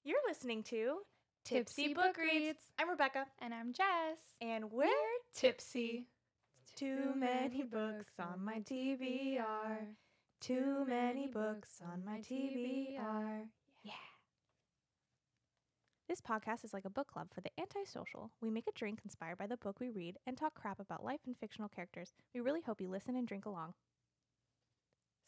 You're listening to Tipsy Book Reads. I'm Rebecca. And I'm Jess. And we're tipsy. Too many books on my TBR. Too many books on my TBR. Yeah. This podcast is like a book club for the antisocial. We make a drink inspired by the book we read and talk crap about life and fictional characters. We really hope you listen and drink along.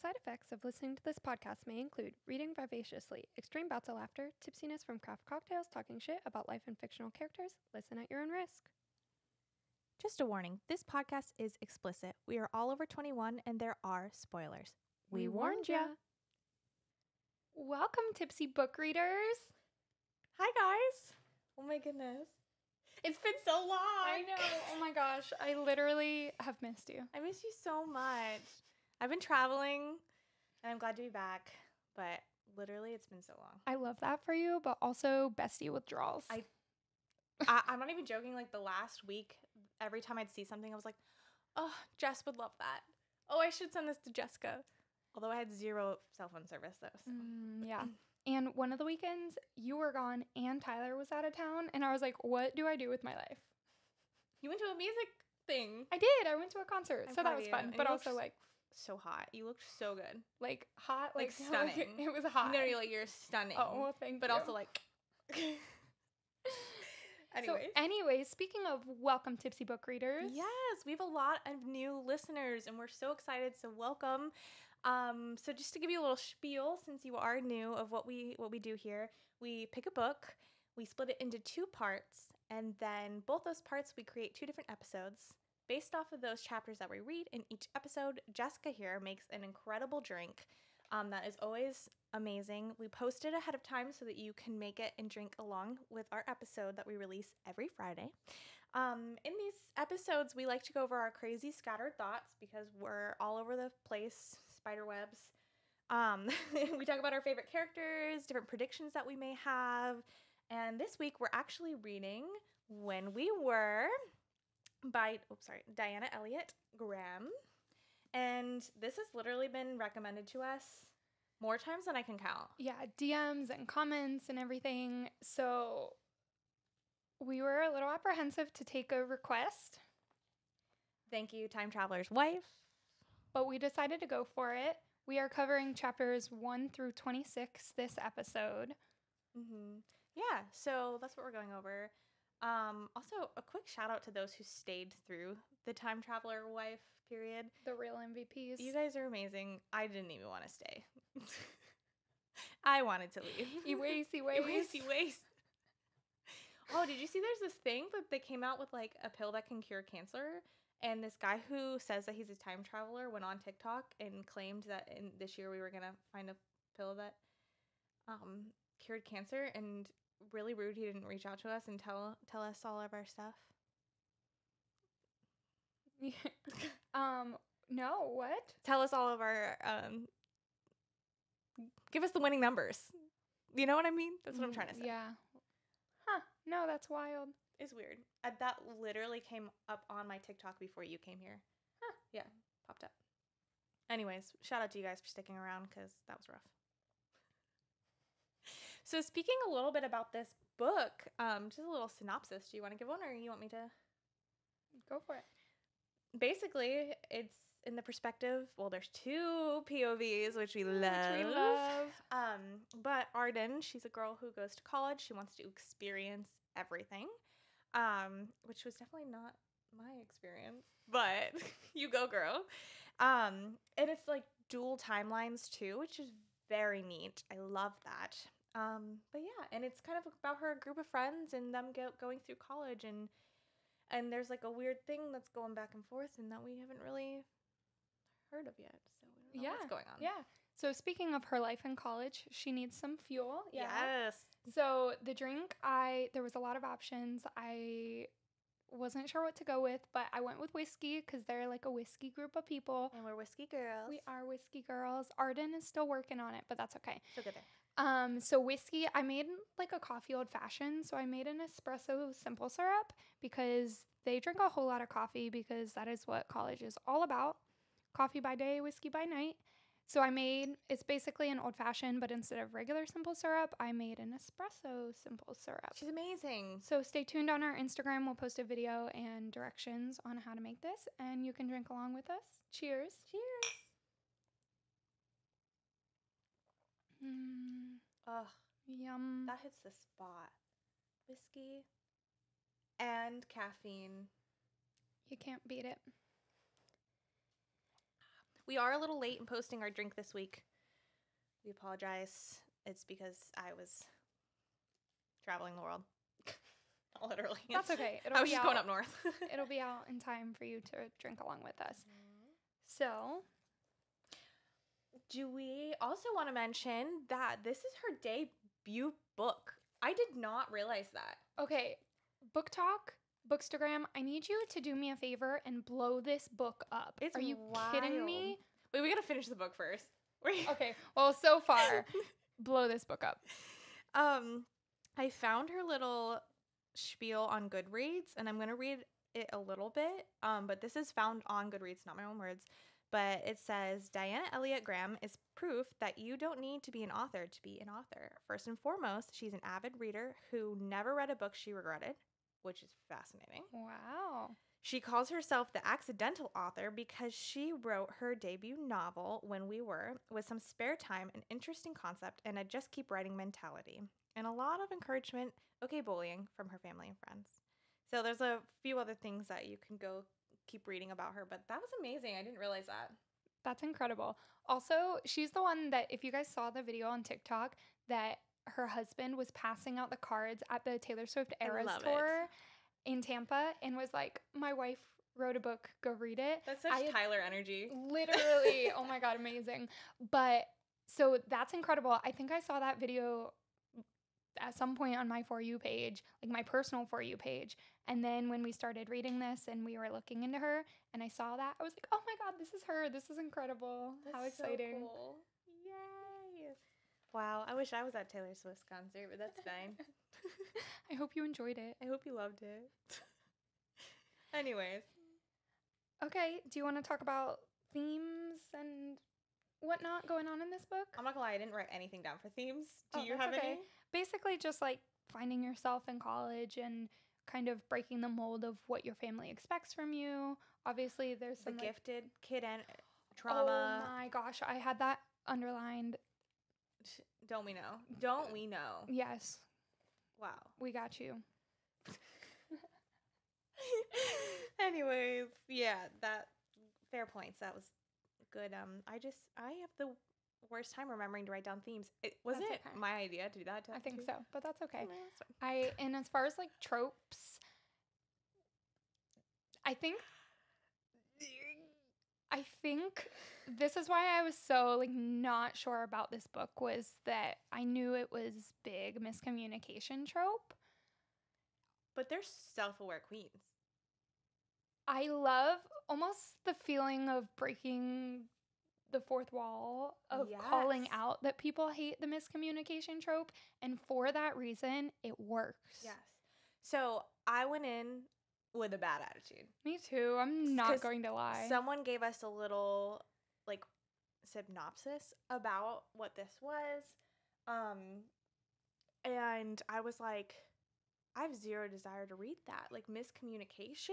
Side effects of listening to this podcast may include reading vivaciously, extreme bouts of laughter, tipsiness from craft cocktails, talking shit about life and fictional characters. Listen at your own risk. Just a warning, this podcast is explicit. We are all over 21 and there are spoilers. We warned ya. Welcome, Tipsy Book Readers. Hi guys. Oh my goodness. It's been so long. I know. Oh my gosh. I literally have missed you. I miss you so much. I've been traveling and I'm glad to be back, but literally it's been so long. I love that for you, but also bestie withdrawals. I'm not even joking. Like the last week, every time I'd see something, I was like, oh, Jess would love that. Oh, I should send this to Jessica. Although I had zero cell phone service though. So. Yeah. And one of the weekends, you were gone and Tyler was out of town. And I was like, what do I do with my life? You went to a music thing. I did. I went to a concert. I'm so proud that of was you. fun. And But you also looked like so hot. You looked so good. like hot. Like stunning. It was hot. No, you're stunning. Oh, well, thank but you. also like. Anyways, speaking of welcome Tipsy Book Readers. Yes, we have a lot of new listeners and we're so excited. So welcome. So just to give you a little spiel, since you are new of what we do here, we pick a book, we split it into two parts, and then both those parts we create two different episodes. Based off of those chapters that we read in each episode, Jessica here makes an incredible drink that is always amazing. We post it ahead of time so that you can make it and drink along with our episode that we release every Friday. In these episodes, we like to go over our crazy scattered thoughts because we're all over the place, spider webs. We talk about our favorite characters, different predictions that we may have. And this week, we're actually reading When We Were by Diana Elliott Graham. And this has literally been recommended to us more times than I can count. Yeah, DMs and comments and everything. So we were a little apprehensive to take a request. Thank you, Time Traveler's Wife. But we decided to go for it. We are covering chapters 1 through 26 this episode. Mm-hmm. Yeah, so that's what we're going over. Also, a quick shout out to those who stayed through the Time Traveler Wife period. The real MVPs. You guys are amazing. I didn't even want to stay. I wanted to leave. You waste. Oh, did you see there's this thing that they came out with like a pill that can cure cancer? And this guy who says that he's a time traveler went on TikTok and claimed that in this year we were going to find a pill that cured cancer, and really rude he didn't reach out to us and tell us all of our stuff. No, what? Tell us all of our give us the winning numbers. You know what I mean? That's what I'm trying to say. Yeah. Huh. No, that's wild. It's weird. That literally came up on my TikTok before you came here. Huh. Yeah, popped up. Anyways, shout out to you guys for sticking around because that was rough. So speaking a little bit about this book, just a little synopsis. Do you want to give one or you want me to? Go for it. Basically, it's in the perspective, well, there's two POVs, which we love. But Arden, she's a girl who goes to college. She wants to experience everything, which was definitely not my experience, but you go, girl. And it's like dual timelines too, which is very neat. I love that. But yeah, and it's kind of about her group of friends and them going through college, and there's like a weird thing that's going back and forth and that we haven't really heard of yet. So we don't know what's going on. Yeah. So speaking of her life in college, she needs some fuel. Yeah. Yes. So the drink, there was a lot of options. I wasn't sure what to go with, but I went with whiskey because they're like a whiskey group of people. And we're whiskey girls. We are whiskey girls. Arden is still working on it, but that's okay. She'll get there. So whiskey, I made like a coffee old fashioned. So I made an espresso simple syrup because they drink a whole lot of coffee because that is what college is all about. Coffee by day, whiskey by night. So it's basically an old fashioned, but instead of regular simple syrup, I made an espresso simple syrup. She's amazing. So stay tuned on our Instagram. We'll post a video and directions on how to make this, and you can drink along with us. Cheers. Cheers. Ugh, Yum. that hits the spot. Whiskey and caffeine. You can't beat it. We are a little late in posting our drink this week. We apologize. It's because I was traveling the world. Not literally. That's okay. I was just going up north. It'll be out in time for you to drink along with us. So, do we also want to mention that this is her debut book? I did not realize that. okay, Book Talk, Bookstagram, I need you to do me a favor and blow this book up. It's Are you kidding me? Wait, we gotta finish the book first. Okay, well, so far, blow this book up. I found her little spiel on Goodreads, and I'm going to read it a little bit. But this is found on Goodreads, not my own words. But it says, Diana Elliott Graham is proof that you don't need to be an author to be an author. First and foremost, she's an avid reader who never read a book she regretted, which is fascinating. Wow. She calls herself the accidental author because she wrote her debut novel, When We Were, with some spare time, an interesting concept, and a just keep writing mentality. And a lot of encouragement, okay, bullying, from her family and friends. So there's a few other things that you can go keep reading about her, but that was amazing. I didn't realize that. That's incredible. Also, she's the one that, if you guys saw the video on TikTok, that her husband was passing out the cards at the Taylor Swift Eras tour in Tampa and was like, my wife wrote a book, go read it. That's such Tyler energy. Literally. Oh my God, amazing. But so that's incredible. I think I saw that video at some point on my For You page, like my personal For You page. And then when we started reading this and we were looking into her and I saw that, I was like, oh my God, this is her. This is incredible. How exciting. So cool. Yay. Wow, I wish I was at Taylor Swift's concert, but that's fine. I hope you enjoyed it. I hope you loved it. Anyways. Okay, do you want to talk about themes and whatnot going on in this book? I'm not gonna lie, I didn't write anything down for themes. Do you have any? Basically just like finding yourself in college and kind of breaking the mold of what your family expects from you. Obviously, there's some the gifted kid and trauma. Oh my gosh, I had that underlined. Don't we know? Don't we know? Yes. Wow. We got you. Anyways, yeah, that fair points. That was good. I have the worst time remembering to write down themes. Wasn't it my idea to do that? I think so, but that's okay. No, and as far as like tropes, I think this is why I was so like not sure about this book, was that I knew it was big miscommunication trope. But they're self-aware queens. I love almost the feeling of breaking the fourth wall, of calling out that people hate the miscommunication trope, and for that reason, it works. Yes. So I went in with a bad attitude. Me too. I'm not going to lie. Someone gave us a little like synopsis about what this was. And I was like, I have zero desire to read that. Like, miscommunication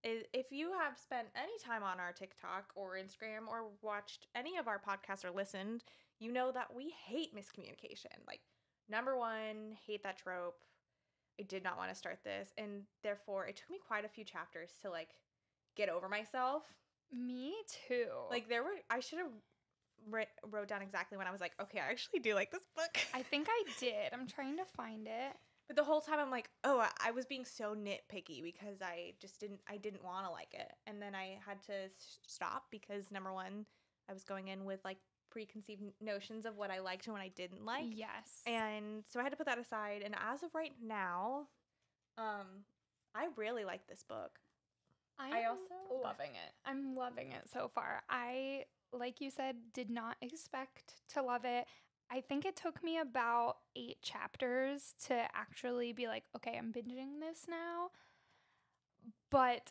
is, if you have spent any time on our TikTok or Instagram or watched any of our podcasts or listened, you know that we hate miscommunication. Like, number one, hate that trope. I did not want to start this, and therefore it took me quite a few chapters to like get over myself. Me too. Like, I should have wrote down exactly when I was like, okay, I actually do like this book. I think I did. I'm trying to find it. But the whole time I'm like, oh, I was being so nitpicky because I didn't want to like it. And then I had to stop because, number one, I was going in with like preconceived notions of what I liked and what I didn't like. Yes. And so I had to put that aside. And as of right now, I really like this book. I also loving it. I'm loving it so far. I, like you said, did not expect to love it. I think it took me about 8 chapters to actually be like, okay, I'm binging this now. But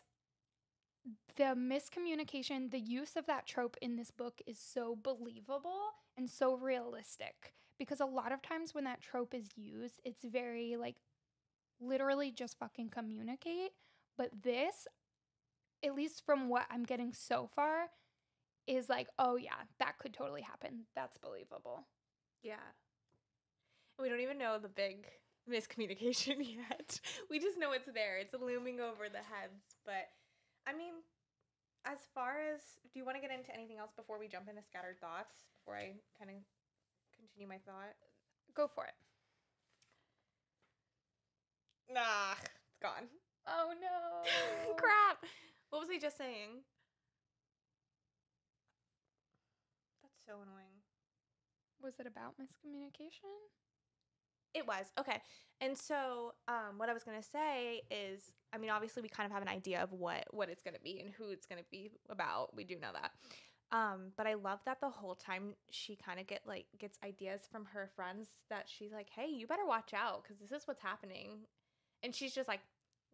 the miscommunication, the use of that trope in this book is so believable and so realistic because a lot of times when that trope is used, it's very like literally just fucking communicate. But this, at least from what I'm getting so far, is like, oh yeah, that could totally happen. That's believable. Yeah. We don't even know the big miscommunication yet. We just know it's there. It's looming over the heads. But, I mean, as far as, do you want to get into anything else before we jump into scattered thoughts? Before I kind of continue my thought? Go for it. Nah, it's gone. Oh no. Crap. What was I just saying? That's so annoying. Was it about miscommunication? It was. Okay. And so what I was going to say is, I mean, obviously we kind of have an idea of what it's going to be and who it's going to be about. We do know that. But I love that the whole time she kind of gets ideas from her friends that she's like, hey, you better watch out because this is what's happening. And she's just like,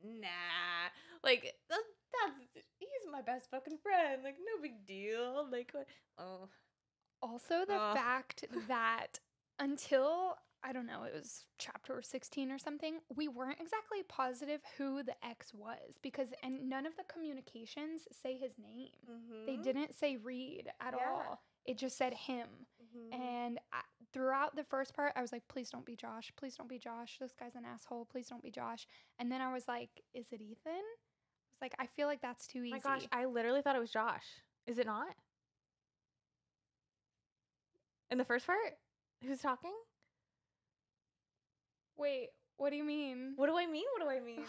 nah. Like, he's my best fucking friend. Like, no big deal. Like, what? Oh. Also, the fact that until, I don't know, it was chapter 16 or something, we weren't exactly positive who the ex was and none of the communications say his name. Mm-hmm. They didn't say Reed at all. It just said him. Mm-hmm. And throughout the first part, I was like, please don't be Josh. Please don't be Josh. This guy's an asshole. Please don't be Josh. And then I was like, is it Ethan? I was like, I feel like that's too easy. My gosh, I literally thought it was Josh. Is it not? In the first part? Who's talking? Wait, what do you mean? What do I mean? What do I mean?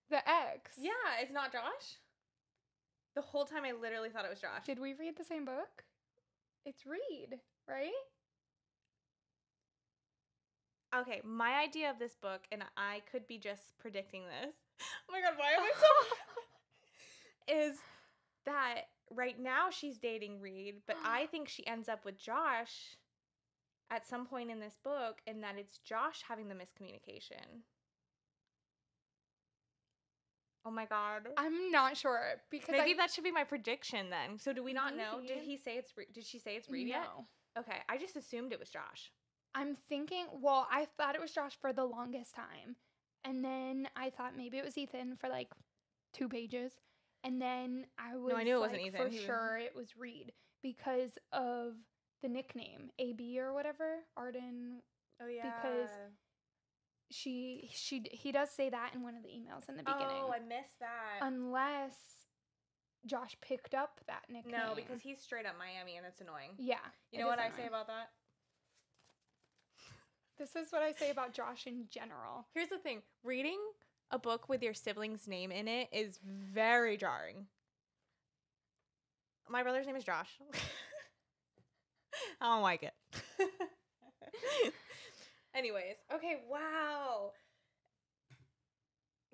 The ex. Yeah, it's not Josh? The whole time I literally thought it was Josh. Did we read the same book? It's Reed, right? Okay, my idea of this book, and I could be just predicting this. Oh my god, why am I so... is that right now she's dating Reed, but I think she ends up with Josh at some point in this book, and that it's Josh having the miscommunication. Oh my god. I'm not sure because maybe that should be my prediction then. So do we not know? Maybe. Did she say it's Reed yet? No. Okay, I just assumed it was Josh. I'm thinking, well, I thought it was Josh for the longest time. And then I thought maybe it was Ethan for like 2 pages. And then I was I knew it wasn't Ethan. For sure it was Reed because of the nickname, AB or whatever, Arden. Oh yeah. Because he does say that in one of the emails in the beginning. Oh, I missed that. Unless Josh picked up that nickname. No, because he's straight up Miami and it's annoying. Yeah. You know what I say about that? This is what I say about Josh in general. Here's the thing. Reading a book with your sibling's name in it is very jarring. My brother's name is Josh. I don't like it. Anyways, okay, wow.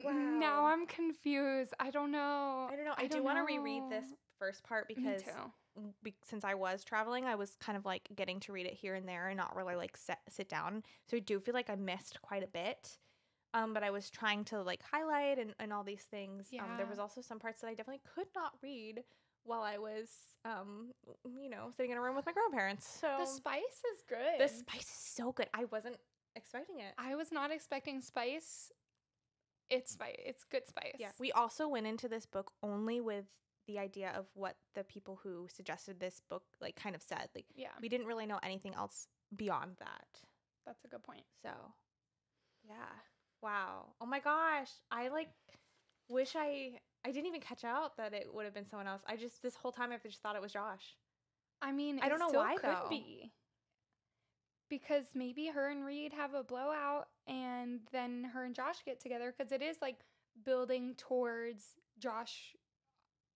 Now I'm confused. I don't know. I do want to reread this first part because since I was traveling, I was kind of like getting to read it here and there and not really like sit down. So I do feel like I missed quite a bit. But I was trying to like highlight and all these things. Yeah. There was also some parts that I definitely could not read while I was, sitting in a room with my grandparents. So the spice is good. The spice is so good. I wasn't expecting it. I was not expecting spice. It's spice. It's good spice. Yeah. We also went into this book only with the idea of what the people who suggested this book like kind of said. Like, yeah, we didn't really know anything else beyond that. That's a good point. So, yeah. Wow. Oh my gosh. I like wish I didn't even catch out that it would have been someone else. This whole time I've just thought it was Josh. I mean, I don't know why though. Be. Because maybe her and Reed have a blowout and then her and Josh get together because it is like building towards Josh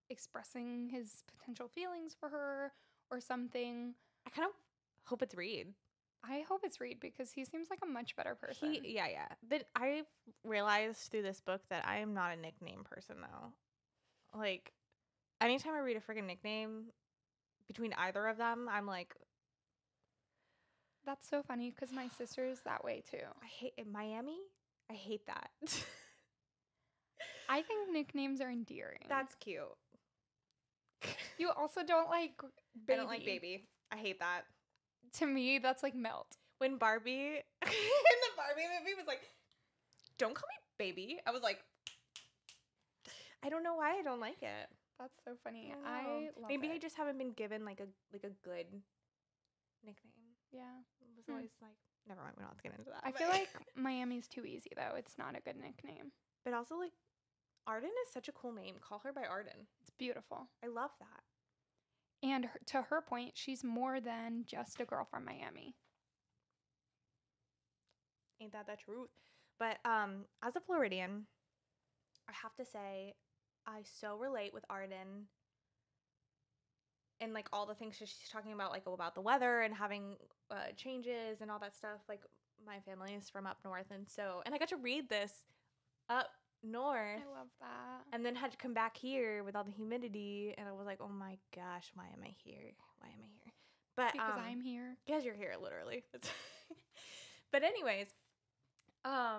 expressing his potential feelings for her or something. I kind of hope it's Reed. I hope it's Reed because he seems like a much better person. Yeah. But I've realized through this book that I am not a nickname person though. Like, anytime I read a freaking nickname between either of them, I'm like... That's so funny because my sister's that way too. I hate Miami. I hate that. I think nicknames are endearing. That's cute. You also don't like baby. I don't like baby. I hate that. To me, that's like melt. When Barbie in the Barbie movie was like, "Don't call me baby," I was like, I don't know why I don't like it. That's so funny. I love maybe it. I just haven't been given like a good nickname. Yeah. It was always like, never mind. We don't have to get into that. I feel like Miami's too easy though. It's not a good nickname. but also like, Arden is such a cool name. Call her by Arden. It's beautiful. I love that. And to her point, she's more than just a girl from Miami. Ain't that the truth? But as a Floridian, I have to say, I so relate with Arden and like all the things she's talking about, like about the weather and having changes and all that stuff. Like my family is from up north, and I got to read this up north. I love that. And then had to come back here with all the humidity, and I was like, oh my gosh, why am I here? Why am I here? But Because I'm here. because you're here, literally. But anyways, I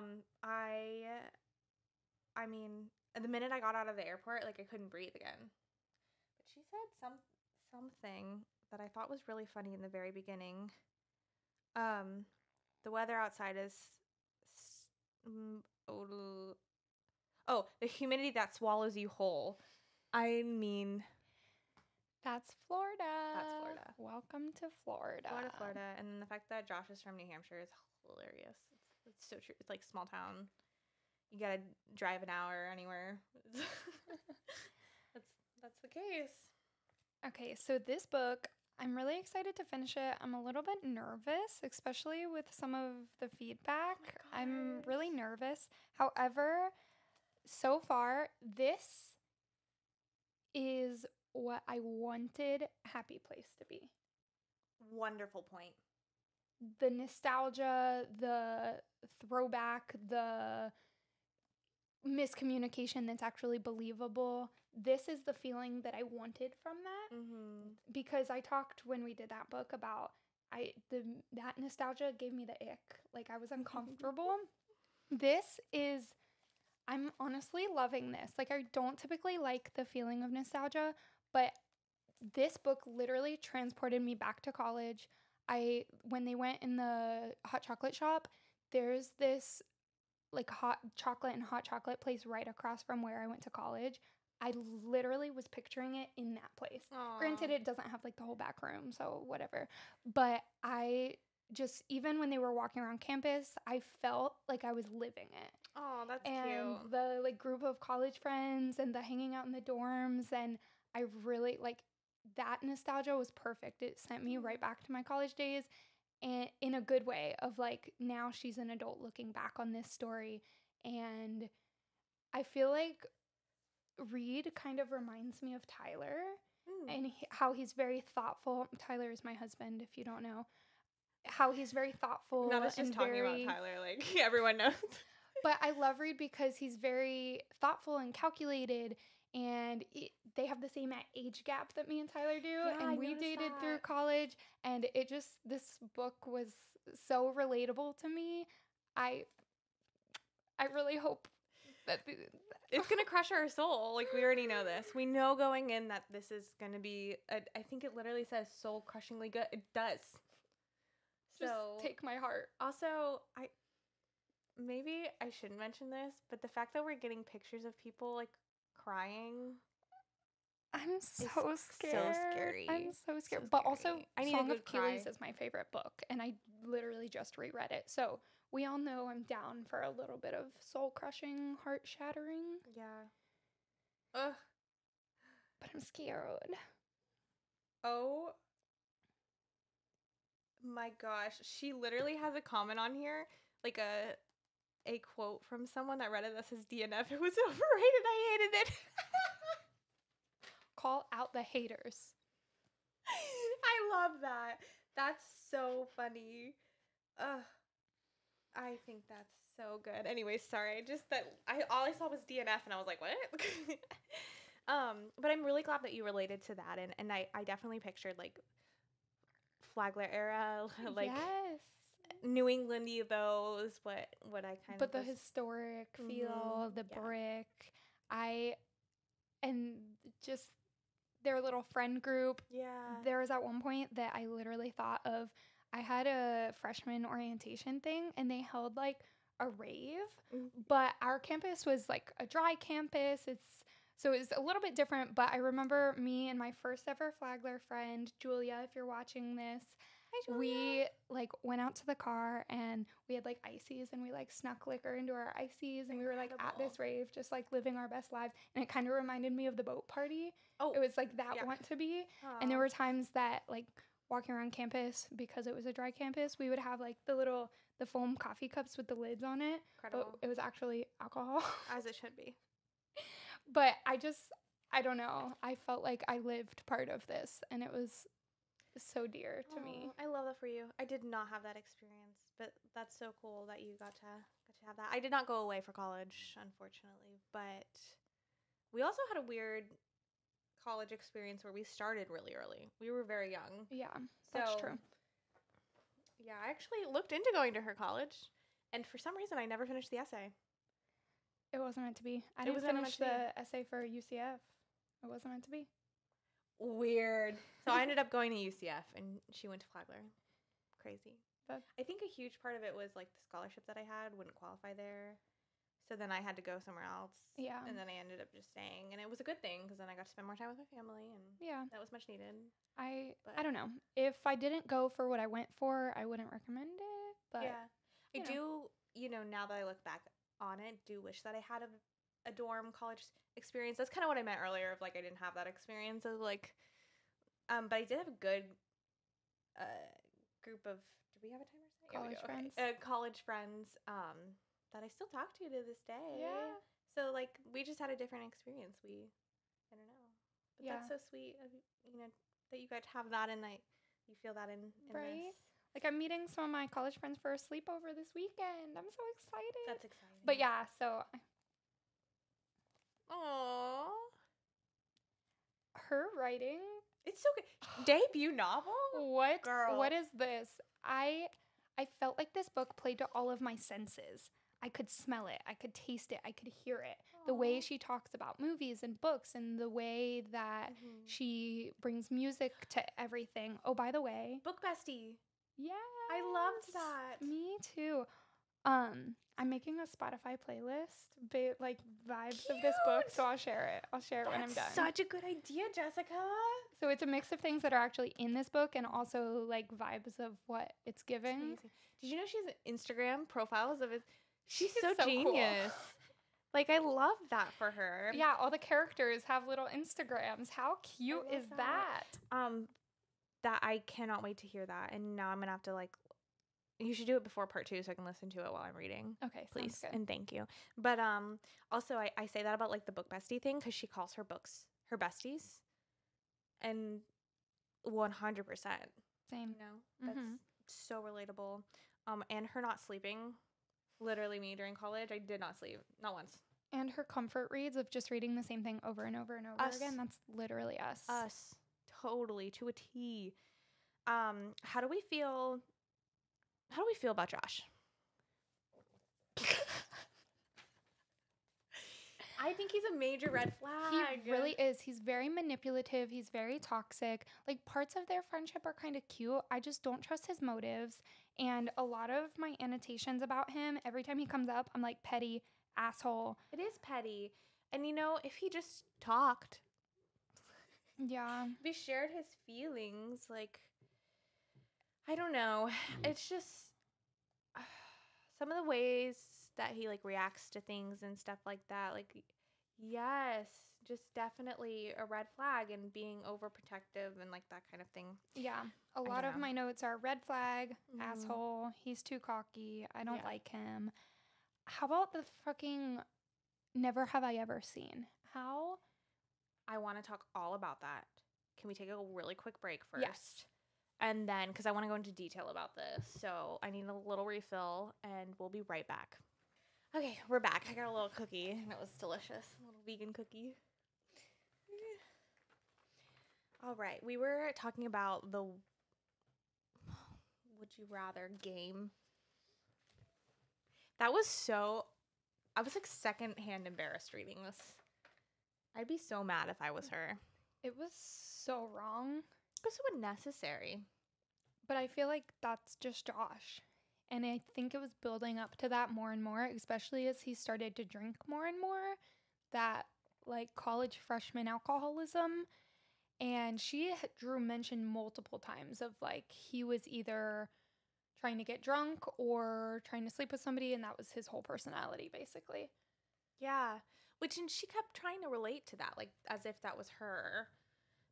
mean, the minute I got out of the airport, like I couldn't breathe again. But she said something that I thought was really funny in the very beginning. The weather outside is the humidity that swallows you whole. I mean, That's Florida. That's Florida. Welcome to Florida. Florida. And then the fact that Josh is from New Hampshire is hilarious. It's so true. It's like small town. You gotta drive an hour anywhere. that's the case. Okay, so this book, I'm really excited to finish it. I'm a little bit nervous, especially with some of the feedback. I'm really nervous. However, so far, this is what I wanted Happy Place to be. Wonderful point. The nostalgia, the throwback, the miscommunication that's actually believable. This is the feeling that I wanted from that. Mm-hmm. Because I talked when we did that book about that nostalgia gave me the ick. Like I was uncomfortable. I'm honestly loving this. Like I don't typically like the feeling of nostalgia, but this book literally transported me back to college. When they went in the hot chocolate shop, there's this like hot chocolate place right across from where I went to college. I literally was picturing it in that place. Aww. Granted, it doesn't have like the whole back room, so whatever. But I just, even when they were walking around campus, I felt like I was living it. Oh, that's and cute. The like group of college friends and the hanging out in the dorms, and I really like that nostalgia was perfect. It sent me right back to my college days, and in a good way of like now she's an adult looking back on this story, and I feel like Reed kind of reminds me of Tyler and how he's very thoughtful. Tyler is my husband, if you don't know. How he's very thoughtful. Not us just talking about Tyler, like everyone knows. But I love Reed because he's very thoughtful and calculated, and they have the same age gap that me and Tyler do. Yeah, and we dated through college, and this book was so relatable to me. I really hope that it's gonna crush our soul. Like we already know this. We know going in that this is gonna be. I think it literally says soul crushingly good. It does. Just take my heart. Also, maybe I shouldn't mention this, but the fact that we're getting pictures of people like crying. I'm so scared. So scary. I'm so scared. So but scary. also, I need Song a of good Achilles cry. is my favorite book, and I literally just reread it. So we all know I'm down for a little bit of soul-crushing, heart-shattering. Yeah. Ugh. But I'm scared. Oh my gosh. She literally has a comment on here, like a quote from someone that read it that says DNF. It was overrated. I hated it. Call out the haters. I love that. That's so funny. Ugh. I think that's so good. Anyway, sorry. Just that all I saw was DNF and I was like, what? But I'm really glad that you related to that, and I definitely pictured like Flagler era, like yes. New Englandy those, what I kind But of the was, historic feel, the yeah. brick. And just their little friend group. Yeah. There was at one point that I literally thought of, I had a freshman orientation thing and they held like a rave, but our campus was like a dry campus. So it was a little bit different, but I remember me and my first ever Flagler friend, Julia, if you're watching this, Hi, Julia. we like went out to the car and we had like ices and we like snuck liquor into our ices and we were like at this rave just like living our best lives, and it kind of reminded me of the boat party. Oh, it was like that yeah. want to be. Aww. And there were times that like walking around campus, because it was a dry campus, we would have like the foam coffee cups with the lids on it. Incredible. But it was actually alcohol. As it should be. But I don't know, I felt like I lived part of this and it was so dear to me. I love that for you. I did not have that experience, but that's so cool that you got to have that. I did not go away for college, unfortunately, but we also had a weird college experience where we started really early. We were very young. Yeah, that's true. Yeah, I actually looked into going to her college, and for some reason I never finished the essay. It wasn't meant to be. I didn't finish the essay for UCF. It wasn't meant to be. Weird. So I ended up going to UCF, and she went to Flagler. Crazy. But I think a huge part of it was like the scholarship that I had wouldn't qualify there. So then I had to go somewhere else. Yeah. And then I ended up just staying. And it was a good thing because then I got to spend more time with my family, and yeah, that was much needed. I don't know. If I didn't go for what I went for, I wouldn't recommend it. But yeah. I do, now that I look back on it, do wish that I had a dorm college experience. That's kind of what I meant earlier of like I didn't have that experience of like but I did have a good group of, do we have a timer set? College friends. College friends that I still talk to this day. Yeah. So like we just had a different experience. I don't know. But Yeah. that's so sweet of that you guys have that and that you feel that in Right. this. Like I'm meeting some of my college friends for a sleepover this weekend. I'm so excited. That's exciting. But yeah, so Aww. her writing. It's so good. Debut novel? What? Girl. What is this? I felt like this book played to all of my senses. I could smell it. I could taste it. I could hear it. Aww. The way she talks about movies and books and the way that she brings music to everything. Oh, by the way. Book bestie. Yeah. I loved that. Me too. I'm making a Spotify playlist, like vibes of this book, so I'll share it. When I'm done. Such a good idea, Jessica. So it's a mix of things that are actually in this book and also like vibes of what it's giving. Amazing. Did you know she has Instagram profiles of it? She's so so genius. cool. Like I love that for her. Yeah, all the characters have little Instagrams. How cute is that? That I cannot wait to hear that. And now I'm gonna have to like. You should do it before part 2 so I can listen to it while I'm reading. Okay, please good. and thank you. But also I say that about like the book bestie thing because she calls her books her besties, and 100%. Same. That's so relatable. And her not sleeping, literally me during college, I did not sleep, not once. And her comfort reads of just reading the same thing over and over and over again. That's literally us. Us, totally to a T. How do we feel about Josh? I think he's a major red flag. He really is. He's very manipulative. He's very toxic. Like parts of their friendship are kind of cute. I just don't trust his motives. And a lot of my annotations about him, every time he comes up, I'm like petty, asshole. It is petty. And if he just talked. Yeah. If he shared his feelings, like, I don't know. It's just some of the ways that he like reacts to things and stuff like that. Like, yes, just definitely a red flag and being overprotective and like that kind of thing. Yeah. A lot of my notes are red flag, asshole, he's too cocky, I don't like him. How about the fucking Never Have I Ever Seen? How? I want to talk all about that. Can we take a really quick break first? Yes. And then, because I want to go into detail about this. So I need a little refill and we'll be right back. Okay, we're back. I got a little cookie and it was delicious. A little vegan cookie. All right, we were talking about the Would You Rather game. That was I was like secondhand embarrassed reading this. I'd be so mad if I was her. It was so wrong. It was so unnecessary. But I feel like that's just Josh. And I think it was building up to that more and more, especially as he started to drink more and more, that like college freshman alcoholism. And Drew mentioned multiple times of like he was either trying to get drunk or trying to sleep with somebody, and that was his whole personality basically. Yeah. And she kept trying to relate to that, like as if that was her.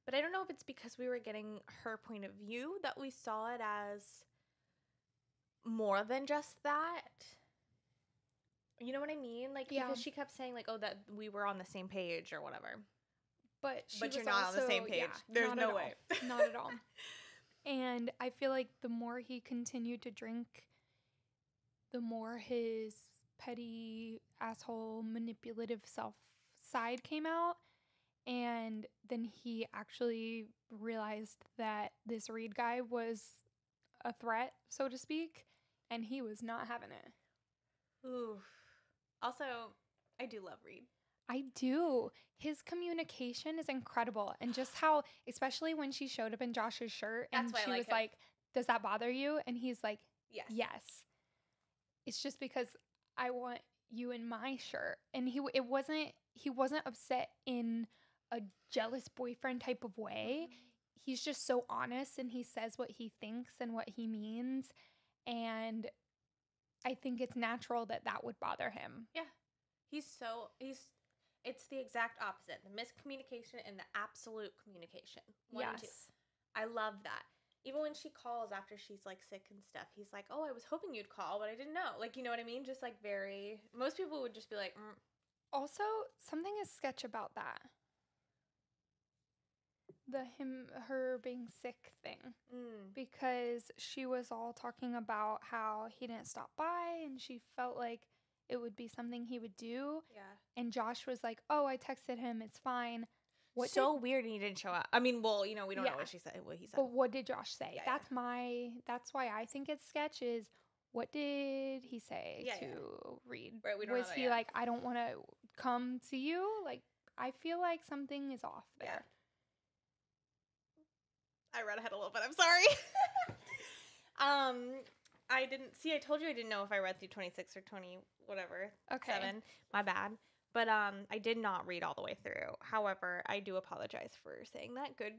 But I don't know if it's because we were getting her point of view that we saw it as more than just that. You know what I mean? Like, Yeah. because she kept saying, like, oh, that we were on the same page or whatever. But you're not on the same page. There's no way. Not at all. And I feel like the more he continued to drink, the more his petty, asshole, manipulative self side came out. And then he actually realized that this Reed guy was a threat, so to speak, and he was not having it. Oof. Also, I do love Reed. I do. His communication is incredible. And just how, especially when she showed up in Josh's shirt and she was like, does that bother you? And he's like, yes. It's just because I want you in my shirt. And he wasn't upset in a jealous boyfriend type of way. Mm-hmm. He's just so honest, and he says what he thinks and what he means. And I think it's natural that would bother him. Yeah. It's the exact opposite. The miscommunication and the absolute communication. Yes. I love that. Even when she calls after she's like sick and stuff, he's like, oh, I was hoping you'd call, but I didn't know. Like, you know what I mean? Just like most people would just be like, Also, something is sketch about that. Her being sick thing. Because she was all talking about how he didn't stop by and she felt like it would be something he would do. Yeah. And Josh was like, oh, I texted him. It's fine. Weird and he didn't show up. I mean, well, we don't know what he said. But what did Josh say? Yeah, that's why I think it's sketch is what did he say to Reed? Right, we don't know was he like, I don't want to come see you? Like, I feel like something is off there. Yeah. I read ahead a little bit. I'm sorry. I told you I didn't know if I read through 26 or 20, whatever. Okay. 7. My bad. But I did not read all the way through. However, I do apologize for saying that. Good.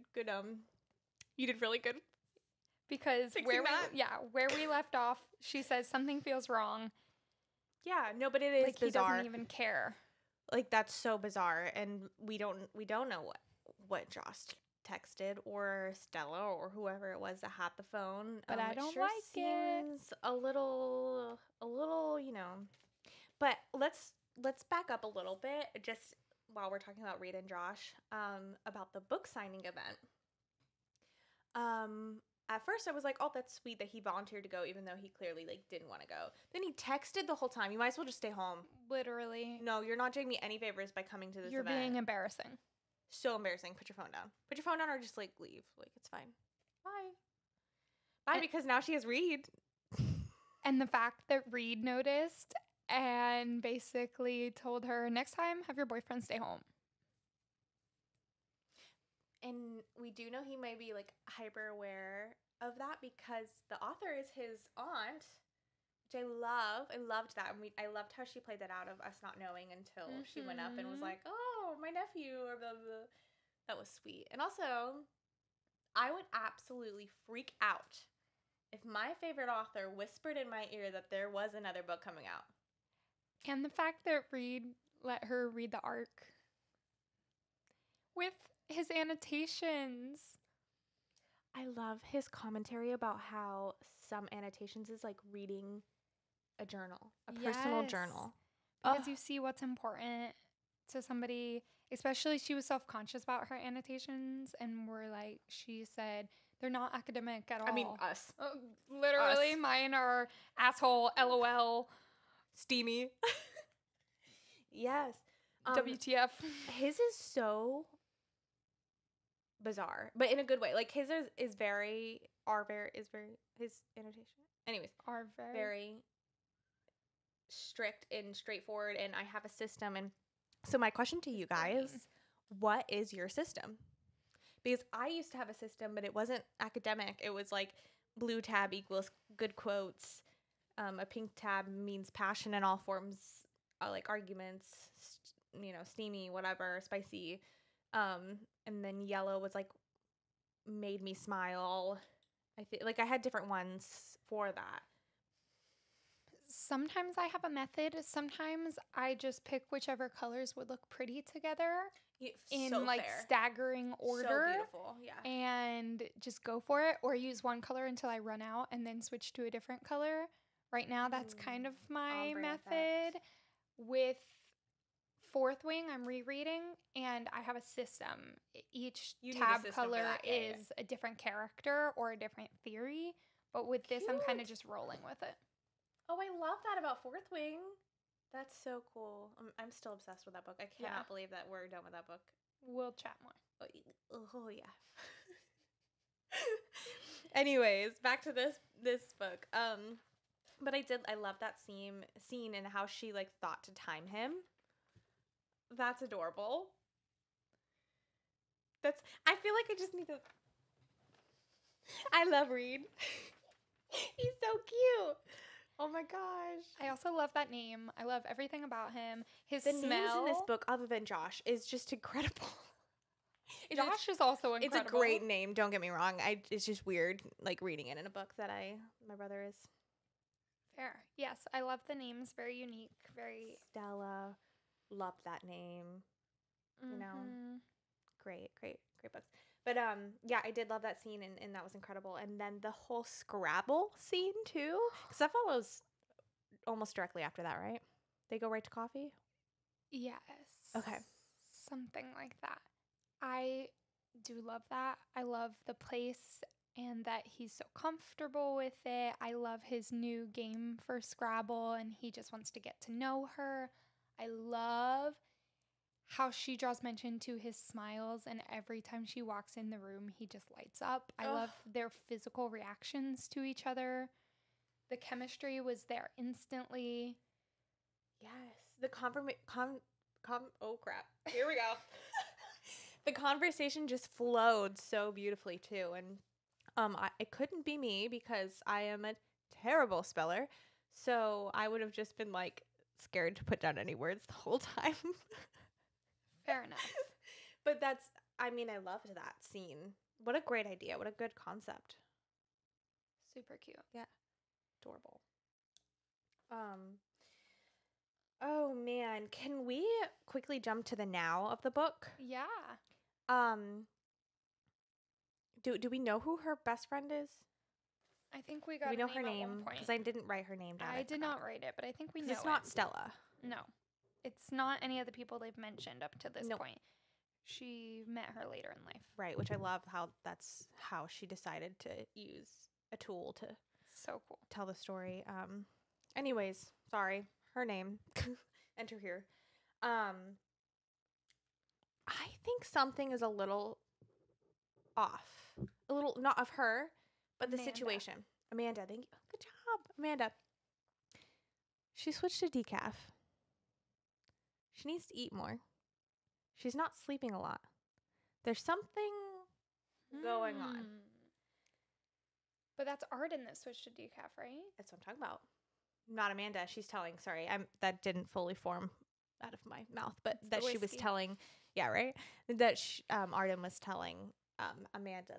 You did really good. Because where we left off, she says something feels wrong. Yeah, no, but it is like bizarre. He doesn't even care. Like, that's so bizarre, and we don't know what Josh texted or Stella or whoever it was that had the phone. But I don't sure like seems it. A little, But let's back up a little bit, just while we're talking about Reed and Josh, about the book signing event. At first I was like, oh, that's sweet that he volunteered to go, even though he clearly didn't want to go. Then he texted the whole time. You might as well just stay home. Literally. No, you're not doing me any favors by coming to this event. You're being embarrassing. So embarrassing. Put your phone down. Put your phone down or just leave. It's fine. Bye, because now she has Reed. And the fact that Reed noticed and basically told her, next time, have your boyfriend stay home. And we do know he might be hyper aware of that because the author is his aunt, which I love. I loved that. And I loved how she played that out of us not knowing until she went up and was like, oh, my nephew, or blah, blah. That was sweet. And also, I would absolutely freak out if my favorite author whispered in my ear that there was another book coming out. And the fact that Reed let her read the arc with his annotations. I love his commentary about how some annotations is like reading a journal, a personal journal. Because you see what's important to somebody, especially she was self-conscious about her annotations and she said, they're not academic at all. I mean, us. Literally, mine are asshole, LOL. Steamy. Yes. WTF. His is so bizarre, but in a good way. His is very his annotation. Anyways, are very strict and straightforward, and I have a system. And so my question to you guys, what is your system? Because I used to have a system, but it wasn't academic. It was like blue tab equals good quotes. A pink tab means passion in all forms, like arguments, steamy, whatever, spicy. And then yellow was like made me smile. I think like I had different ones for that. Sometimes I have a method. Sometimes I just pick whichever colors would look pretty together in So like fair. staggering order. So beautiful, yeah. And just go for it, or use one color until I run out and then switch to a different color. Right now, that's kind of my Ombre method. effect. With Fourth Wing, I'm rereading, and I have a system. Each You need a tab system for color that, yeah. is a different character or a different theory. But with this, I'm kind of Cute. just rolling with it. Oh, I love that about Fourth Wing. That's so cool. I'm still obsessed with that book. I cannot Yeah. believe that we're done with that book. We'll chat more. Oh yeah. Anyways, back to this book. But I love that scene and how she like thought to time him. That's adorable. I feel like I just need to. I love Reed. He's so cute. Oh my gosh. I also love that name. I love everything about him. His The smell. names in this book, other than Josh, is just incredible. Josh is also incredible. It's a great name. Don't get me wrong. It's just weird, like reading it in a book that my brother is. Fair. Yes, I love the names. Very unique. Very. Stella, loved that name. You know, Mhm. great books. But yeah, I did love that scene, and that was incredible. And then the whole Scrabble scene too, because that follows almost directly after that, right? They go right to coffee. Yes. Okay. Something like that. I do love that. I love the place and that he's so comfortable with it. I love his new game for Scrabble and he just wants to get to know her. I love how she draws mention to his smiles, and every time she walks in the room, he just lights up. I love their physical reactions to each other. The chemistry was there instantly. Yes. The oh crap. Here we go. The conversation just flowed so beautifully too. And it couldn't be me because I am a terrible speller. So I would have just been like scared to put down any words the whole time. Fair enough. But I loved that scene. What a great idea. What a good concept. Super cute. Yeah. Adorable. Oh man, can we quickly jump to the now of the book? Yeah. Do we know who her best friend is? I think we Do got we know a her name at name? one point. Because I didn't write her name down. I did not write it, but I think we know it's not it. Stella. No. It's not any of the people they've mentioned up to this Nope. point. She met her later in life. Right, which I love that's how she decided to use a tool to So cool. tell the story. Anyways, sorry. Her name. Enter here. I think something is a little off. A little, not of her, but the Amanda. situation. Amanda, thank you. Good job, Amanda. She switched to decaf. She needs to eat more. She's not sleeping a lot. There's something going on. But that's Arden that switched to decaf, right? That's what I'm talking about. Not Amanda. She's telling. Sorry, that didn't fully form out of my mouth, but It's that the she was whiskey. telling. Yeah, right. That Arden was telling Amanda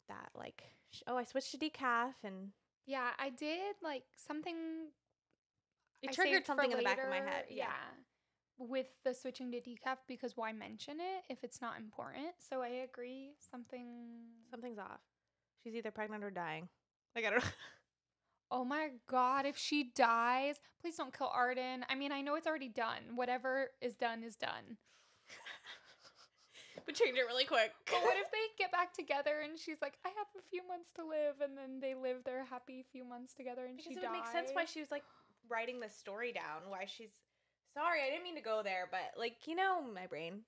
that like I switched to decaf and Yeah, I did like something. it I triggered saved for something in the back of my later, head. Yeah. With the switching to decaf, because why mention it if it's not important? So I agree. Something's off. She's either pregnant or dying. Like I don't know. Oh my God, if she dies, please don't kill Arden. I mean, I know it's already done. Whatever is done is done. But change it really quick. But what if they get back together and she's like, I have a few months to live, and then they live their happy few months together and Because she it dies? would make sense why she was like writing this story down. Why she's sorry, I didn't mean to go there, but like my brain.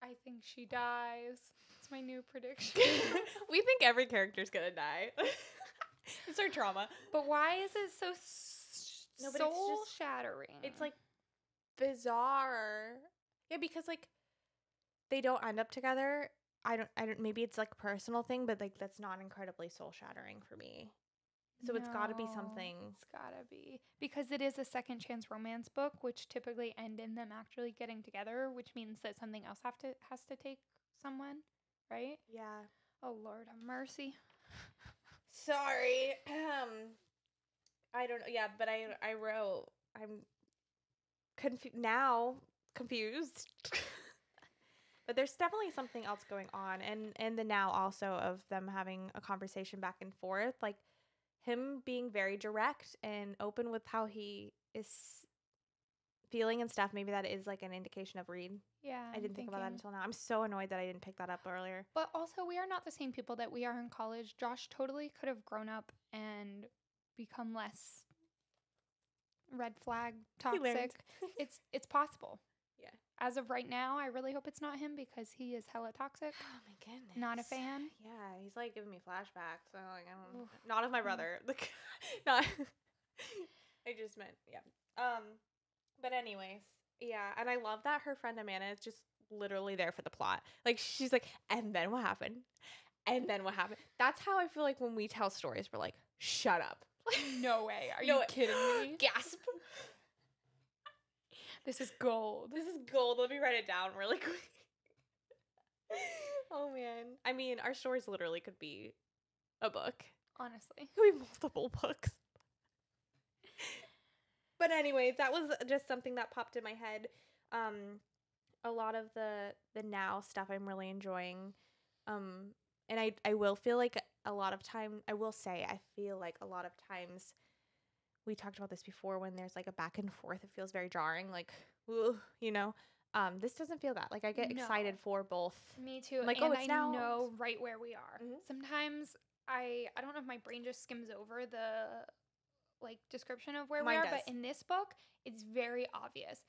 I think she dies. It's my new prediction. We think every character's gonna die. It's our trauma. But why is it so No, but it's soul just- shattering? It's like bizarre. Yeah, because like they don't end up together. I don't maybe it's like a personal thing, but like that's not incredibly soul shattering for me. So it's got to be No, something. It's gotta be because it is a second chance romance book, which typically end in them actually getting together, which means that something else has to take someone, right? Yeah. Oh Lord, have mercy. Sorry. I don't know. Yeah, but I wrote I'm confused. But there's definitely something else going on, and the now also of them having a conversation back and forth, like him being very direct and open with how he is feeling and stuff. Maybe that is like an indication of Reed. Yeah, I didn't think about that until now. I'm so annoyed that I didn't pick that up earlier. But also, we are not the same people that we are in college. Josh totally could have grown up and become less red flag He learned. toxic. It's possible. Yeah. As of right now, I really hope it's not him because he is hella toxic. Oh my goodness. Not a fan. Yeah, he's like giving me flashbacks. So like I don't. Oof. Not of my brother. Like, not. I just meant yeah. But anyways, yeah, and I love that her friend Amanda is just literally there for the plot. Like she's like, and then what happened? And then what happened? That's how I feel like when we tell stories. We're like, shut up. No way. Are No you way. kidding me? Gasp. This is gold. This is gold. Let me write it down really quick. Oh man. I mean, our stories literally could be a book. Honestly. It could be multiple books. But anyways, that was just something that popped in my head. A lot of the now stuff I'm really enjoying. And I will feel like a lot of time, I will say, I feel like a lot of times, we talked about this before, when there's like a back and forth, it feels very jarring, like, ooh, you know. This doesn't feel that. Like I get excited for both. Me too. I'm like, and oh, it's I now. know right where we are. Mhm. Sometimes I don't know if my brain just skims over the like description of where Mine we are, does. but in this book, it's very obvious.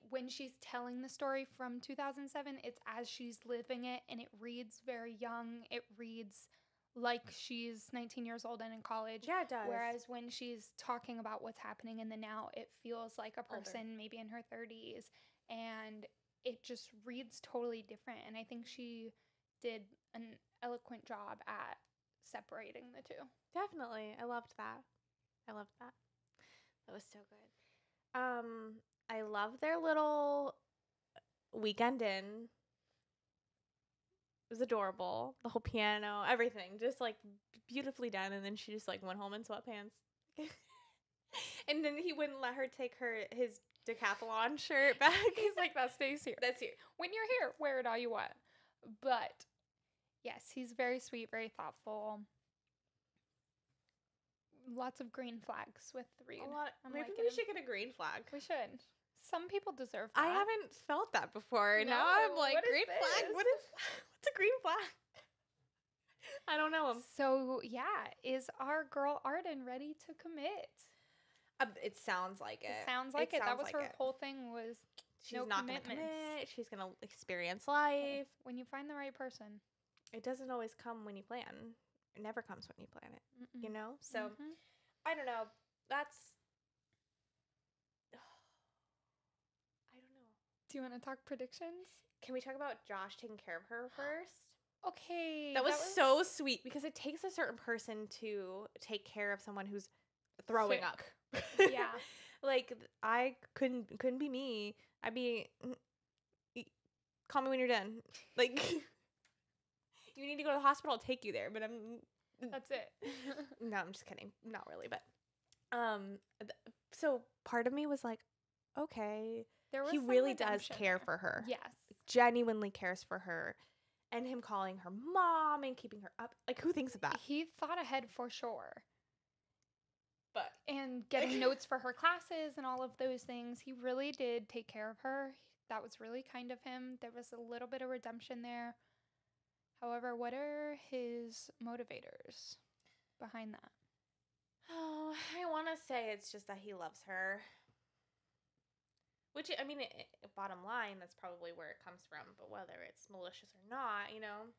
When she's telling the story from 2007, it's as she's living it, and it reads very young. It reads like she's 19 years old and in college. Yeah, it does. Whereas when she's talking about what's happening in the now, it feels like a Older. person maybe in her 30s, and it just reads totally different. And I think she did an eloquent job at separating the two. Definitely. I loved that. That was so good. I love their little weekend in. It was adorable. The whole piano, everything, just like beautifully done. And then she just like went home in sweatpants. And then he wouldn't let her take his decathlon shirt back. He's like, that stays here. That's here. When you're here, wear it all you want. But yes, he's very sweet, very thoughtful. Lots of green flags with Reed. Maybe we should get a green flag. We should. Some people deserve that. I haven't felt that before. No, Now I'm like, what is green flag? this? What's a green flag? I don't know him. So yeah, is our girl Arden ready to commit? It sounds like it. It sounds like it. That sounds was like her it. wole thing was She's no not going to commitments. commit. She's going to experience life. When you find the right person. It doesn't always come when you plan. It never comes when you plan it, Mm-mm. you know? So, Mhm. I don't know. That's... I don't know. Do you want to talk predictions? Can we talk about Josh taking care of her first? Okay. That was so sweet because it takes a certain person to take care of someone who's throwing Sick. up. Yeah. Like I couldn't be me. I'd be call me when you're done. Like you need to go to the hospital, I'll take you there, but That's it. no, I'm just kidding. Not really, but so part of me was like, okay, There was he some really does redemption care there. for her. Yes. Genuinely cares for her. And him calling her mom and keeping her up. Like, who thinks of that? He thought ahead for sure. But And getting notes for her classes and all of those things. He really did take care of her. That was really kind of him. There was a little bit of redemption there. However, what are his motivators behind that? oh, I want to say it's just that he loves her. Which, I mean, bottom line, that's probably where it comes from. But whether it's malicious or not, you know?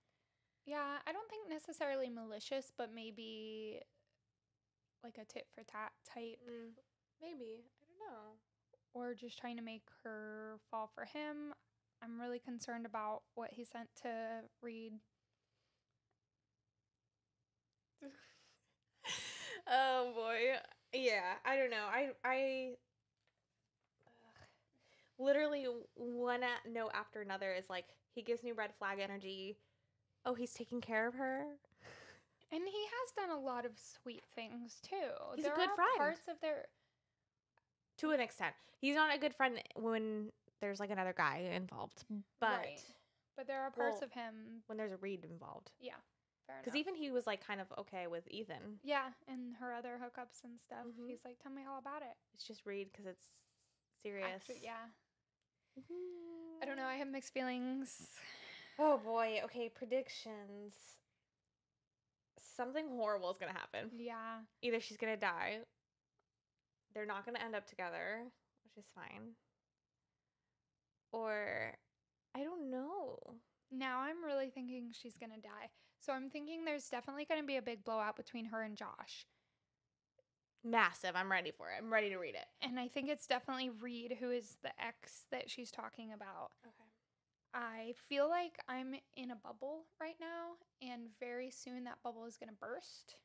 Yeah, I don't think necessarily malicious, but maybe like a tit for tat type. Maybe. I don't know. or just trying to make her fall for him. I'm really concerned about what he sent to Reed. Oh boy. Yeah, I don't know. I literally one note after another is like he gives me red flag energy. Oh, he's taking care of her. And he has done a lot of sweet things too. He's a good friend. Parts of their To an extent. He's not a good friend when there's like another guy involved. But right. But there are parts well, of him. when there's a Reed involved. Yeah. Fair enough. Because even he was like kind of okay with Ethan. Yeah, and her other hookups and stuff. Mhm. He's like, tell me all about it. It's just Reed because it's serious. Actually, yeah. I don't know. I have mixed feelings. Oh boy. Okay, predictions. Something horrible is going to happen. Yeah. Either she's going to die. They're not going to end up together, which is fine. Or I don't know. Now I'm really thinking she's going to die. So I'm thinking there's definitely going to be a big blowout between her and Josh. Massive. I'm ready for it. I'm ready to read it. And I think it's definitely Reed who is the ex that she's talking about. Okay. I feel like I'm in a bubble right now, and very soon that bubble is going to burst.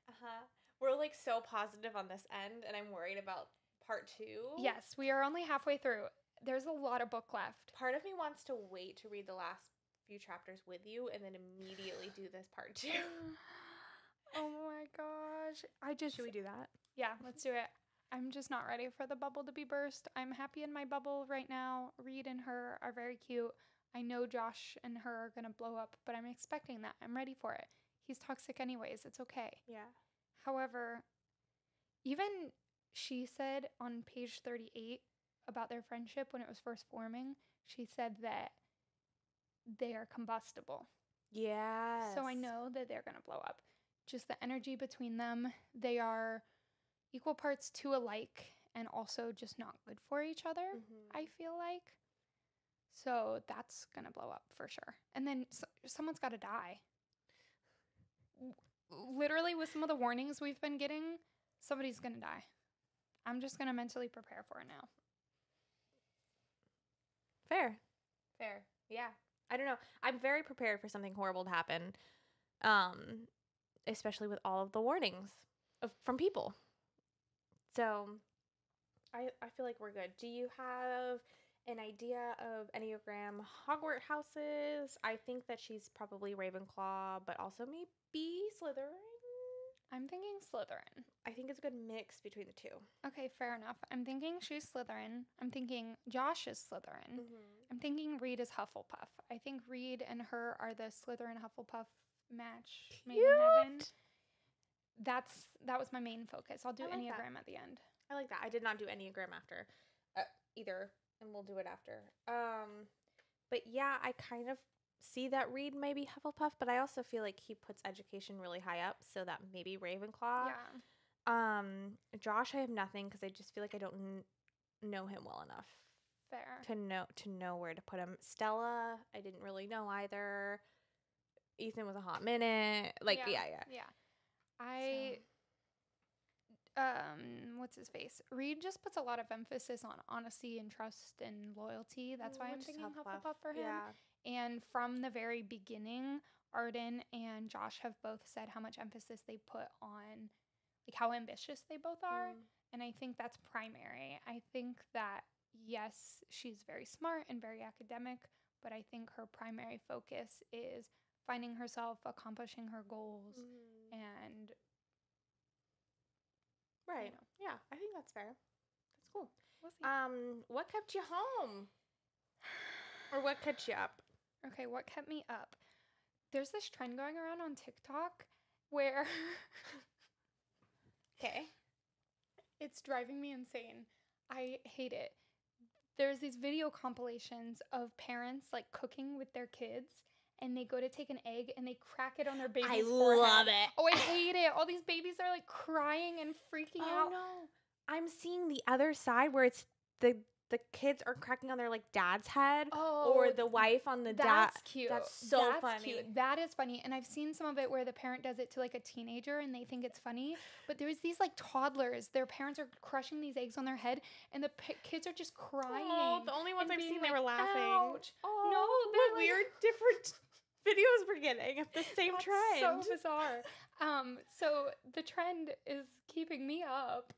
We're like so positive on this end, and I'm worried about part 2. Yes, we are only halfway through. There's a lot of book left. Part of me wants to wait to read the last few chapters with you and then immediately do this part 2. Oh my gosh. Should we do that? Yeah, let's do it. I'm just not ready for the bubble to be burst. I'm happy in my bubble right now. Reed and her are very cute. I know Josh and her are going to blow up, but I'm expecting that. I'm ready for it. He's toxic anyways. It's okay. Yeah. However, even she said on page 38 about their friendship when it was first forming, she said that they are combustible. Yes. So I know that they're going to blow up. Just the energy between them, they are equal parts two alike and also just not good for each other, I feel like. So that's going to blow up for sure. And then someone's got to die. Literally, with some of the warnings we've been getting, somebody's going to die. I'm just going to mentally prepare for it now. Fair. Yeah. I don't know. I'm very prepared for something horrible to happen, especially with all of the warnings from people. So I feel like we're good. Do you have an idea of Enneagram Hogwarts houses? I think that she's probably Ravenclaw, but also maybe Slytherin. I'm thinking Slytherin. I think it's a good mix between the two. Okay, fair enough. I'm thinking she's Slytherin. I'm thinking Josh is Slytherin. I'm thinking Reed is Hufflepuff. I think Reed and her are the Slytherin Hufflepuff match made in heaven. That was my main focus. I'll do Enneagram at the end. I like that. I did not do Enneagram after either, and we'll do it after. But yeah, I kind of see that Reed may be Hufflepuff, but I also feel like he puts education really high up, so that maybe Ravenclaw. Yeah. Josh, I have nothing because I just feel like I don't know him well enough. Fair. To know where to put him. Stella, I didn't really know either. Ethan was a hot minute. Yeah. What's his face? Reed just puts a lot of emphasis on honesty and trust and loyalty. That's why I'm thinking Hufflepuff for him. Yeah. And from the very beginning, Arden and Josh have both said how much emphasis they put on, like, how ambitious they both are. And I think that's primary. I think that, yes, she's very smart and very academic, but I think her primary focus is finding herself, accomplishing her goals, and... Right. You know. Yeah, I think that's fair. That's cool. We'll see. What kept you home? Or what kept you up? Okay, what kept me up? There's this trend going around on TikTok where... Okay. It's driving me insane. I hate it. There's these video compilations of parents, like, cooking with their kids, and they go to take an egg and they crack it on their baby's forehead. Love it. Oh, I hate it. All these babies are, like, crying and freaking out. No. I'm seeing the other side where it's the the kids are cracking on their like dad's head Oh, or the wife on the dad. that's cute. That's so funny. Cute. That is funny. And I've seen some of it where the parent does it to like a teenager and they think it's funny. But there's these like toddlers. Their parents are crushing these eggs on their head and the kids are just crying. Oh, the only ones and I've being seen they like, were laughing. "Ouch." Oh, No, what they're like- weird different videos we're getting of the same That's trend. so bizarre. So the trend is keeping me up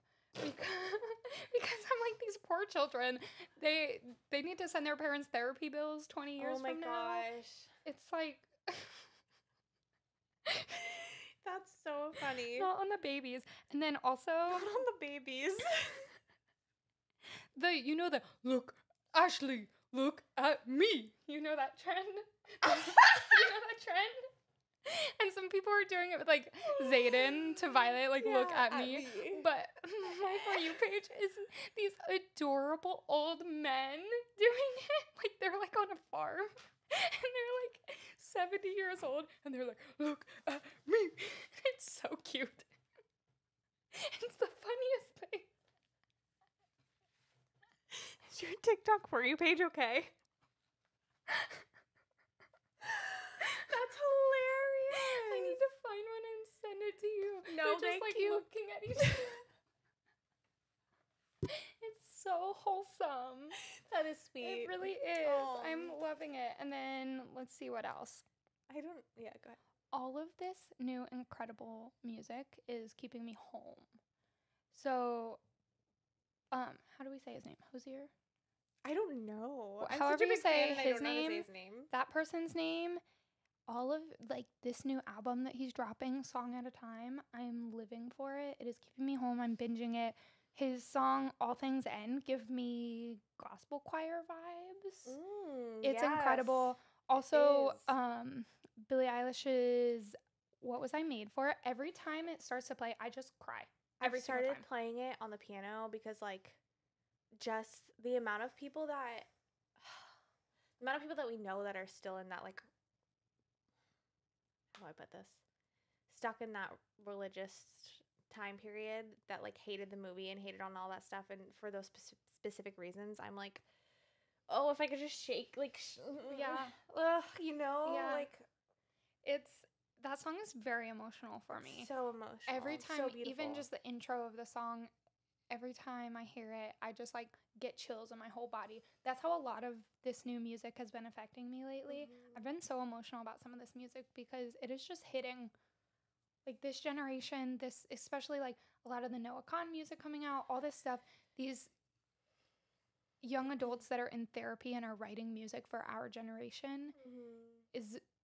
because I'm like, these poor children. They need to send their parents therapy bills 20 years Oh my from now. gosh. It's like That's so funny. not on the babies. And then also Not on the babies. the look, Ashley, look at me. You know that trend? You know that trend? And some people are doing it with like Zayden to Violet, like look Yeah, at me. But my For You page is these adorable old men doing it. Like they're like on a farm and they're like 70 years old and they're like, look at me. It's so cute. It's the funniest thing. Is your TikTok For You page okay? That's hilarious. I need to find one and send it to you. No, They're just thank like you. looking at each other. It's so wholesome. That is sweet. It really is. Aw. I'm loving it. And then let's see what else. I don't. Yeah, go ahead. All of this new incredible music is keeping me home. So, how do we say his name? Hosier? I don't know. Well, I'm however such a you big say fan and I his don't know how to name, say his name. That person's name, all of like this new album that he's dropping, song at a time, I'm living for it. It is keeping me home. I'm binging it. His song All Things End give me gospel choir vibes. It's incredible. Also, is. Billie Eilish's What Was I Made For? Every time it starts to play, I just cry. I've Every single started time. playing it on the piano because like just the amount of people that we know that are still in that like how do I put this? Stuck in that religious time period that like hated the movie and hated on all that stuff and for those specific reasons I'm like, oh, if I could just shake like Yeah. you know, Yeah. like That song is very emotional for me. so emotional. Every so time, even beautiful. just the intro of the song, every time I hear it, I just like get chills in my whole body. That's how a lot of this new music has been affecting me lately. Mhm. I've been so emotional about some of this music because it is just hitting like this generation, this especially like a lot of the Noah Kahn music coming out, all this stuff, these young adults that are in therapy and are writing music for our generation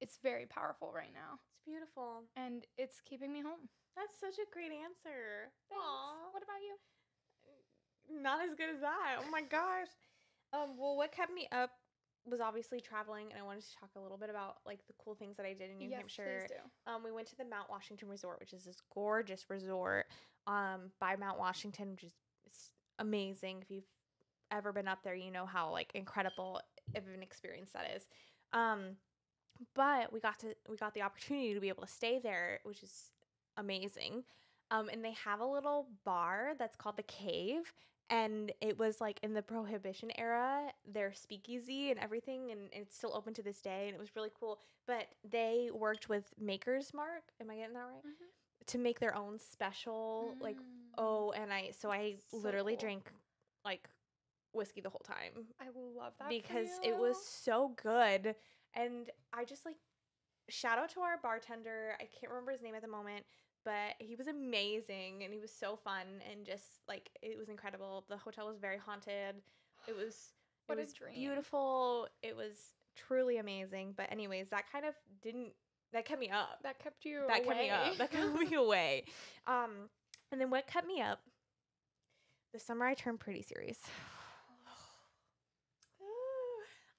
it's very powerful right now. It's beautiful. And it's keeping me home. That's such a great answer. Thanks. Aw. What about you? Not as good as that. Oh my gosh. Well, what kept me up was obviously traveling, and I wanted to talk a little bit about like the cool things that I did in New Hampshire. Please do. We went to the Mount Washington Resort, which is this gorgeous resort by Mount Washington, which is amazing. If you've ever been up there, you know how like incredible of an experience that is. But we got the opportunity to be able to stay there, which is amazing. And they have a little bar that's called the Cave, and it was like in the Prohibition era, their speakeasy and everything, and it's still open to this day, and it was really cool. But they worked with Maker's Mark, am I getting that right? Mm-hmm. To make their own special like I So literally cool. drank like whiskey the whole time I love that because for it was you. so good. And I just like shout out to our bartender. I can't remember his name at the moment, but he was amazing and he was so fun and just like it was incredible. The hotel was very haunted. It was What a it was dream. beautiful. It was truly amazing. But anyways, that kept me up. That kept you That away. kept me up. That kept me away. And then what kept me up? The summer I turned pretty serious.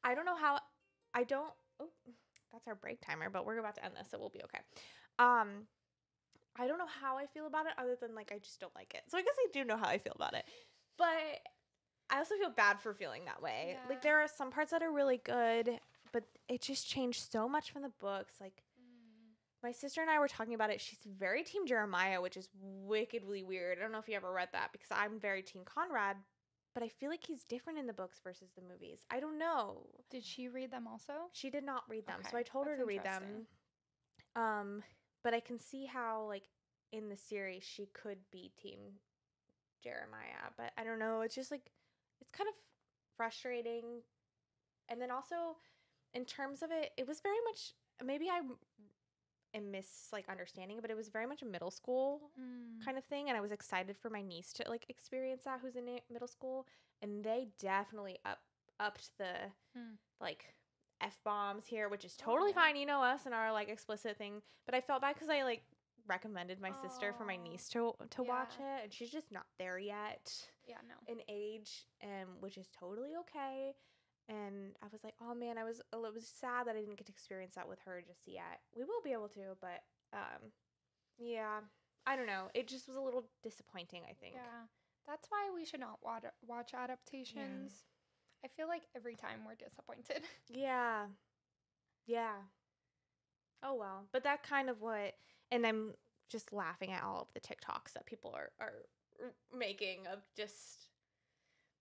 I don't know how. Oh, that's our break timer, but we're about to end this, so we'll be okay. I don't know how I feel about it, other than like I just don't like it. So I guess I do know how I feel about it, but I also feel bad for feeling that way. Yeah. Like there are some parts that are really good, but it just changed so much from the books. Like my sister and I were talking about it. She's very Team Jeremiah, which is wickedly weird. I don't know if you ever read that because I'm very Team Conrad. but I feel like he's different in the books versus the movies. I don't know. Did she read them also? She did not read them, so Okay, I told her that's to read them. But I can see how, like, in the series, she could be Team Jeremiah, but I don't know. It's just, like, it's kind of frustrating. And then also, in terms of it, it was very much, maybe I am understanding it, but it was very much a middle school kind of thing, and I was excited for my niece to, like, experience that, who's in middle school, and they definitely upped the, like, F-bombs here, which is totally fine. You know us and our, like, explicit thing. But I felt bad because I, like, recommended my sister for my niece to watch it, and she's just not there yet. Yeah, no. In age, which is totally okay. And I was like, oh man, it was sad that I didn't get to experience that with her just yet. We will be able to, but yeah, I don't know. It just was a little disappointing, I think. Yeah, that's why we should not watch adaptations. Yeah. I feel like every time we're disappointed. Yeah. Oh well, but that kind of and I'm just laughing at all of the TikToks that people are making of just,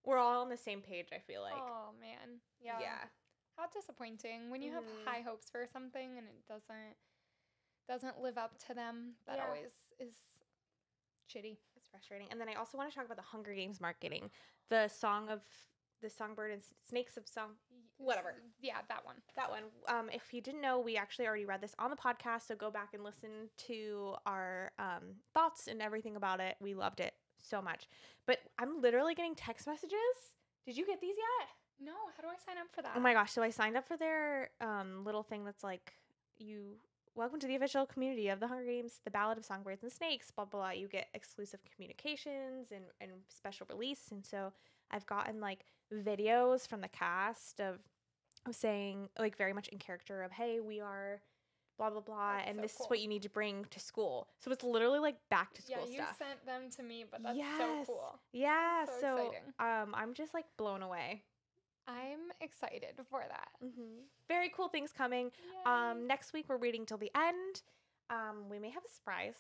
we're all on the same page, I feel like. Oh man. Yeah. How disappointing when you have high hopes for something and it doesn't live up to them. That always is shitty. It's frustrating. And then I also want to talk about the Hunger Games marketing. The Songbird and Snakes of Song, whatever. Yeah, that one. If you didn't know, we actually already read this on the podcast, so go back and listen to our thoughts and everything about it. We loved it so much. But I'm literally getting text messages. Did you get these yet? No. How do I sign up for that? Oh my gosh. So I signed up for their little thing that's like, welcome to the official community of the Hunger Games, the Ballad of Songbirds and Snakes, blah, blah, blah. You get exclusive communications and special release. And so I've gotten, like, videos from the cast of saying, like, very much in character of, hey, we are blah, blah, blah, that's and so this cool. Is what you need to bring to school. So it's literally, like, back to school stuff. Yeah, you sent them to me, but that's so cool. Yeah, so exciting. I'm just, like, blown away. I'm excited for that. Very cool things coming. Yay. Next week we're reading till the end. We may have a surprise.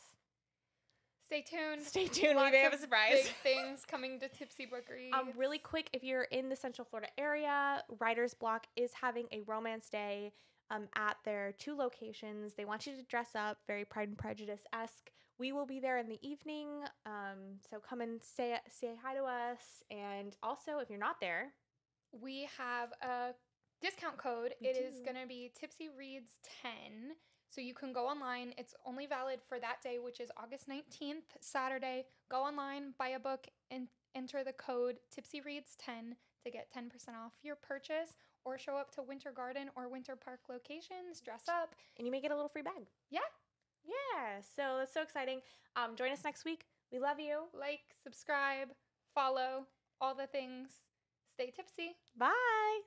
Stay tuned. We may have a surprise. Big things coming to Tipsy Book Reads. Really quick, if you're in the Central Florida area, Writer's Block is having a romance day at their 2 locations. They want you to dress up, very Pride and Prejudice-esque. We will be there in the evening, so come and say hi to us. And also, if you're not there, we have a discount code. It is going to be Tipsy Reads 10. So you can go online. It's only valid for that day, which is August 19th, Saturday. Go online, buy a book, and enter the code Tipsy Reads 10 to get 10% off your purchase, or show up to Winter Garden or Winter Park locations, dress up, and you may get a little free bag. Yeah. So that's so exciting. Join us next week. We love you. Like, subscribe, follow, all the things. Stay tipsy. Bye.